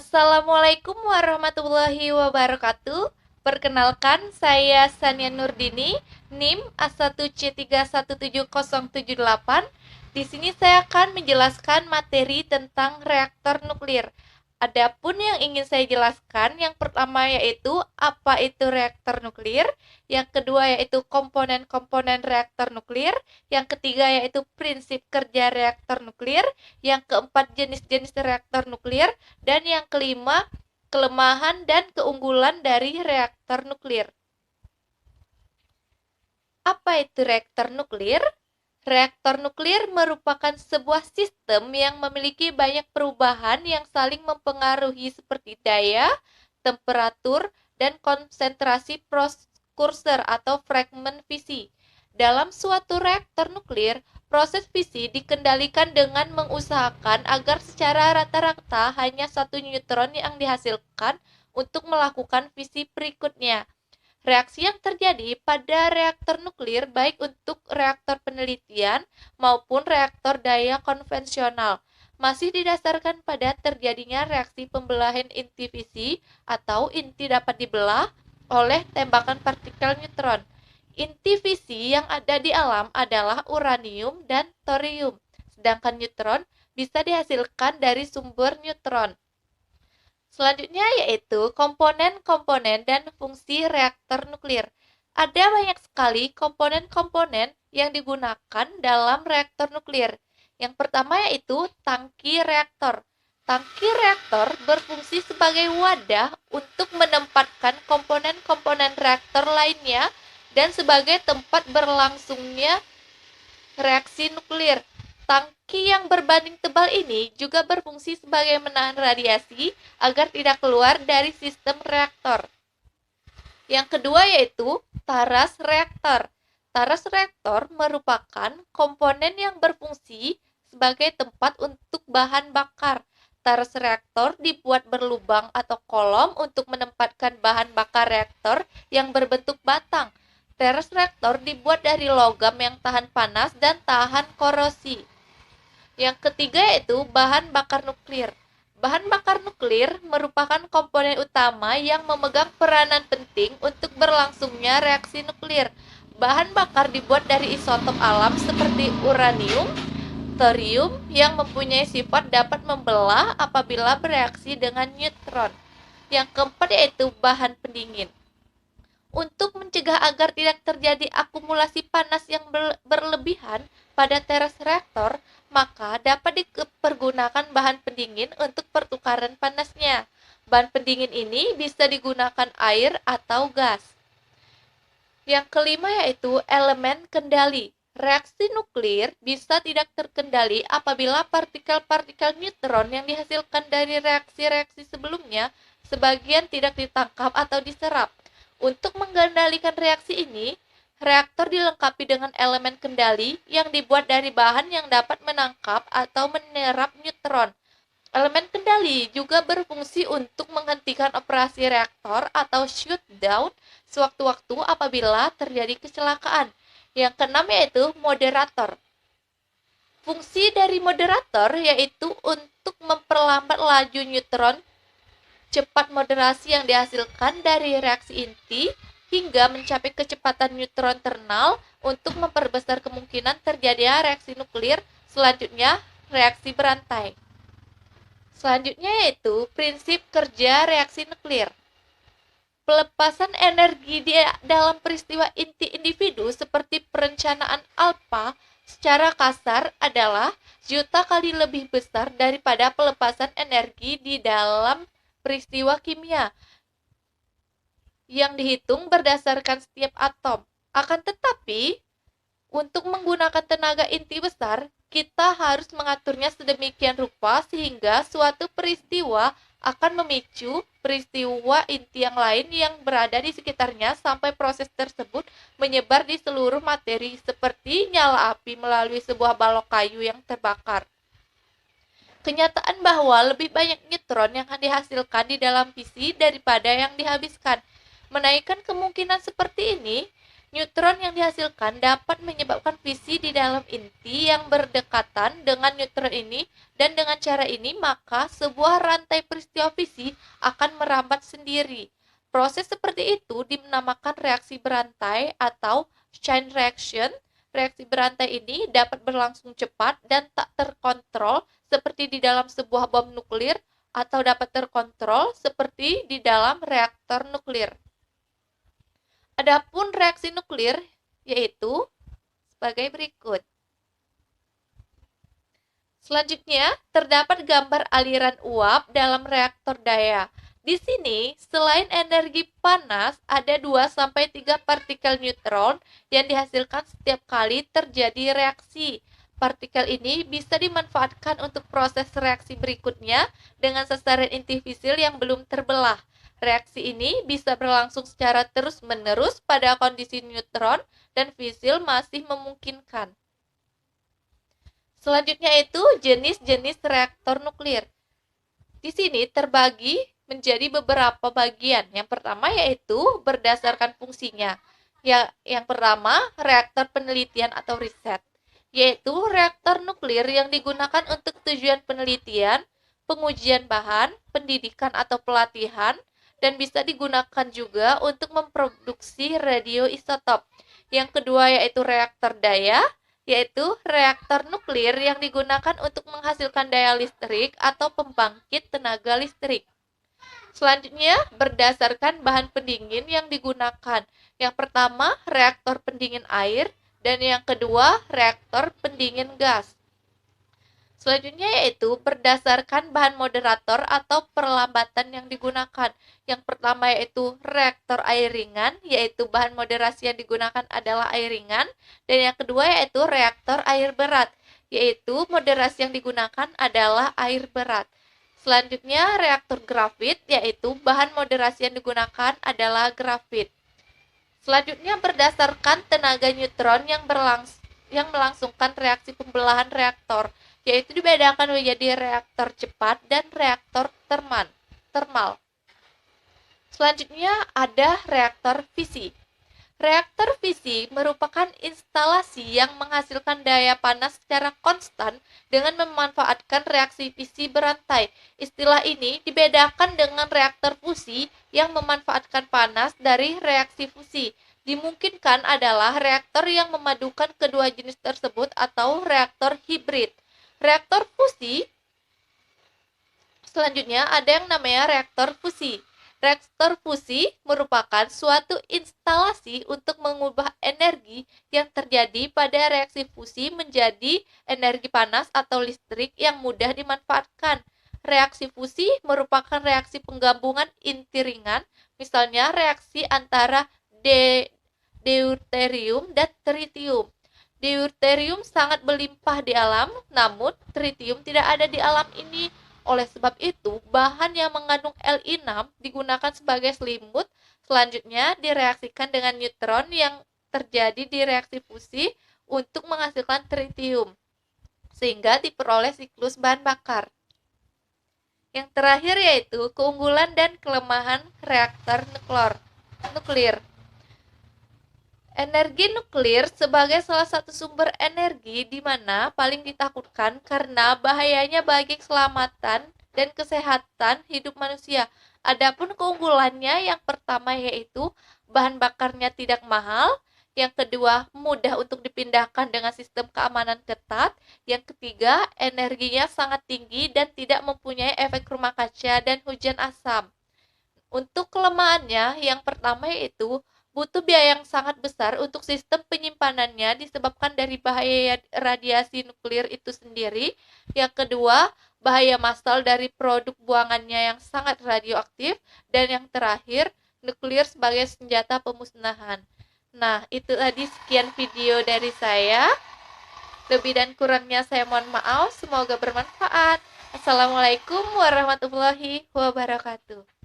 Assalamualaikum warahmatullahi wabarakatuh. Perkenalkan, saya Sania Nurdini, NIM A1C3177078. Di sini saya akan menjelaskan materi tentang reaktor nuklir. Adapun yang ingin saya jelaskan, yang pertama yaitu apa itu reaktor nuklir, yang kedua yaitu komponen-komponen reaktor nuklir, yang ketiga yaitu prinsip kerja reaktor nuklir, yang keempat jenis-jenis reaktor nuklir, dan yang kelima, kelemahan dan keunggulan dari reaktor nuklir. Apa itu reaktor nuklir? Reaktor nuklir merupakan sebuah sistem yang memiliki banyak perubahan yang saling mempengaruhi seperti daya, temperatur, dan konsentrasi prekursor atau fragmen fisi. Dalam suatu reaktor nuklir, proses fisi dikendalikan dengan mengusahakan agar secara rata-rata hanya satu neutron yang dihasilkan untuk melakukan fisi berikutnya. Reaksi yang terjadi pada reaktor nuklir baik untuk reaktor penelitian maupun reaktor daya konvensional masih didasarkan pada terjadinya reaksi pembelahan inti fisi atau inti dapat dibelah oleh tembakan partikel neutron. Inti fisi yang ada di alam adalah uranium dan thorium, sedangkan neutron bisa dihasilkan dari sumber neutron. Selanjutnya yaitu komponen-komponen dan fungsi reaktor nuklir. Ada banyak sekali komponen-komponen yang digunakan dalam reaktor nuklir. Yang pertama yaitu tangki reaktor. Tangki reaktor berfungsi sebagai wadah untuk menempatkan komponen-komponen reaktor lainnya dan sebagai tempat berlangsungnya reaksi nuklir. Tangki yang berbanding tebal ini juga berfungsi sebagai menahan radiasi agar tidak keluar dari sistem reaktor. Yang kedua yaitu taras reaktor. Taras reaktor merupakan komponen yang berfungsi sebagai tempat untuk bahan bakar. Taras reaktor dibuat berlubang atau kolom untuk menempatkan bahan bakar reaktor yang berbentuk batang. Taras reaktor dibuat dari logam yang tahan panas dan tahan korosi. Yang ketiga yaitu bahan bakar nuklir. Bahan bakar nuklir merupakan komponen utama yang memegang peranan penting untuk berlangsungnya reaksi nuklir. Bahan bakar dibuat dari isotop alam seperti uranium, thorium yang mempunyai sifat dapat membelah apabila bereaksi dengan neutron. Yang keempat yaitu bahan pendingin. Untuk mencegah agar tidak terjadi akumulasi panas yang berlebihan pada teras reaktor, maka dapat dipergunakan bahan pendingin untuk pertukaran panasnya. Bahan pendingin ini bisa digunakan air atau gas. Yang kelima yaitu elemen kendali. Reaksi nuklir bisa tidak terkendali apabila partikel-partikel neutron yang dihasilkan dari reaksi-reaksi sebelumnya sebagian tidak ditangkap atau diserap. Untuk mengendalikan reaksi ini, reaktor dilengkapi dengan elemen kendali yang dibuat dari bahan yang dapat menangkap atau menyerap neutron. Elemen kendali juga berfungsi untuk menghentikan operasi reaktor atau shutdown sewaktu-waktu apabila terjadi kecelakaan. Yang keenam yaitu moderator. Fungsi dari moderator yaitu untuk memperlambat laju neutron. Cepat moderasi yang dihasilkan dari reaksi inti hingga mencapai kecepatan neutron ternal untuk memperbesar kemungkinan terjadinya reaksi nuklir, selanjutnya reaksi berantai. Selanjutnya yaitu prinsip kerja reaksi nuklir. Pelepasan energi di dalam peristiwa inti individu seperti perencanaan alfa secara kasar adalah juta kali lebih besar daripada pelepasan energi di dalam peristiwa kimia yang dihitung berdasarkan setiap atom. Akan tetapi, untuk menggunakan tenaga inti besar, kita harus mengaturnya sedemikian rupa sehingga suatu peristiwa akan memicu peristiwa inti yang lain yang berada di sekitarnya sampai proses tersebut menyebar di seluruh materi seperti nyala api melalui sebuah balok kayu yang terbakar. Kenyataan bahwa lebih banyak neutron yang dihasilkan di dalam fisi daripada yang dihabiskan. Menaikkan kemungkinan seperti ini Neutron yang dihasilkan dapat menyebabkan fisi di dalam inti yang berdekatan dengan neutron ini, dan dengan cara ini maka sebuah rantai peristiwa fisi akan merambat sendiri. Proses seperti itu dinamakan reaksi berantai atau chain reaction. Reaksi berantai ini dapat berlangsung cepat dan tak terkontrol seperti di dalam sebuah bom nuklir, atau dapat terkontrol seperti di dalam reaktor nuklir. Adapun reaksi nuklir yaitu sebagai berikut. Selanjutnya, terdapat gambar aliran uap dalam reaktor daya. Di sini, selain energi panas, ada 2-3 partikel neutron yang dihasilkan setiap kali terjadi reaksi. Partikel ini bisa dimanfaatkan untuk proses reaksi berikutnya dengan sasaran inti fisil yang belum terbelah. Reaksi ini bisa berlangsung secara terus-menerus pada kondisi neutron dan fisil masih memungkinkan. Selanjutnya itu jenis-jenis reaktor nuklir. Di sini terbagi menjadi beberapa bagian. Yang pertama yaitu berdasarkan fungsinya. Yang pertama, reaktor penelitian atau riset, yaitu reaktor nuklir yang digunakan untuk tujuan penelitian, pengujian bahan, pendidikan atau pelatihan, dan bisa digunakan juga untuk memproduksi radioisotop. Yang kedua yaitu reaktor daya, yaitu reaktor nuklir yang digunakan untuk menghasilkan daya listrik atau pembangkit tenaga listrik. Selanjutnya, berdasarkan bahan pendingin yang digunakan. Yang pertama, reaktor pendingin air, dan yang kedua, reaktor pendingin gas. Selanjutnya yaitu berdasarkan bahan moderator atau perlambatan yang digunakan. Yang pertama yaitu reaktor air ringan, yaitu bahan moderasi yang digunakan adalah air ringan. Dan yang kedua yaitu reaktor air berat, yaitu moderasi yang digunakan adalah air berat. Selanjutnya reaktor grafit, yaitu bahan moderasi yang digunakan adalah grafit. Selanjutnya berdasarkan tenaga neutron yang melangsungkan reaksi pembelahan reaktor, yaitu dibedakan menjadi reaktor cepat dan reaktor termal. Selanjutnya ada reaktor fisi. Reaktor fisi merupakan instalasi yang menghasilkan daya panas secara konstan dengan memanfaatkan reaksi fisi berantai. Istilah ini dibedakan dengan reaktor fusi yang memanfaatkan panas dari reaksi fusi. Dimungkinkan adalah reaktor yang memadukan kedua jenis tersebut atau reaktor hibrid. Reaktor fusi, selanjutnya ada yang namanya reaktor fusi. Reaktor fusi merupakan suatu instalasi untuk mengubah energi yang terjadi pada reaksi fusi menjadi energi panas atau listrik yang mudah dimanfaatkan. Reaksi fusi merupakan reaksi penggabungan inti ringan, misalnya reaksi antara deuterium dan tritium. Deuterium sangat berlimpah di alam, namun tritium tidak ada di alam ini. Oleh sebab itu, bahan yang mengandung Li6 digunakan sebagai selimut, selanjutnya direaksikan dengan neutron yang terjadi di reaksi fusi untuk menghasilkan tritium, sehingga diperoleh siklus bahan bakar. Yang terakhir yaitu keunggulan dan kelemahan reaktor nuklir. Energi nuklir sebagai salah satu sumber energi di mana paling ditakutkan karena bahayanya bagi keselamatan dan kesehatan hidup manusia. Adapun keunggulannya yang pertama yaitu bahan bakarnya tidak mahal, yang kedua mudah untuk dipindahkan dengan sistem keamanan ketat, yang ketiga energinya sangat tinggi dan tidak mempunyai efek rumah kaca dan hujan asam. Untuk kelemahannya yang pertama yaitu butuh biaya yang sangat besar untuk sistem penyimpanannya disebabkan dari bahaya radiasi nuklir itu sendiri. Yang kedua, bahaya massal dari produk buangannya yang sangat radioaktif. Dan yang terakhir, nuklir sebagai senjata pemusnahan. Nah, itu tadi sekian video dari saya. Lebih dan kurangnya saya mohon maaf, semoga bermanfaat. Assalamualaikum warahmatullahi wabarakatuh.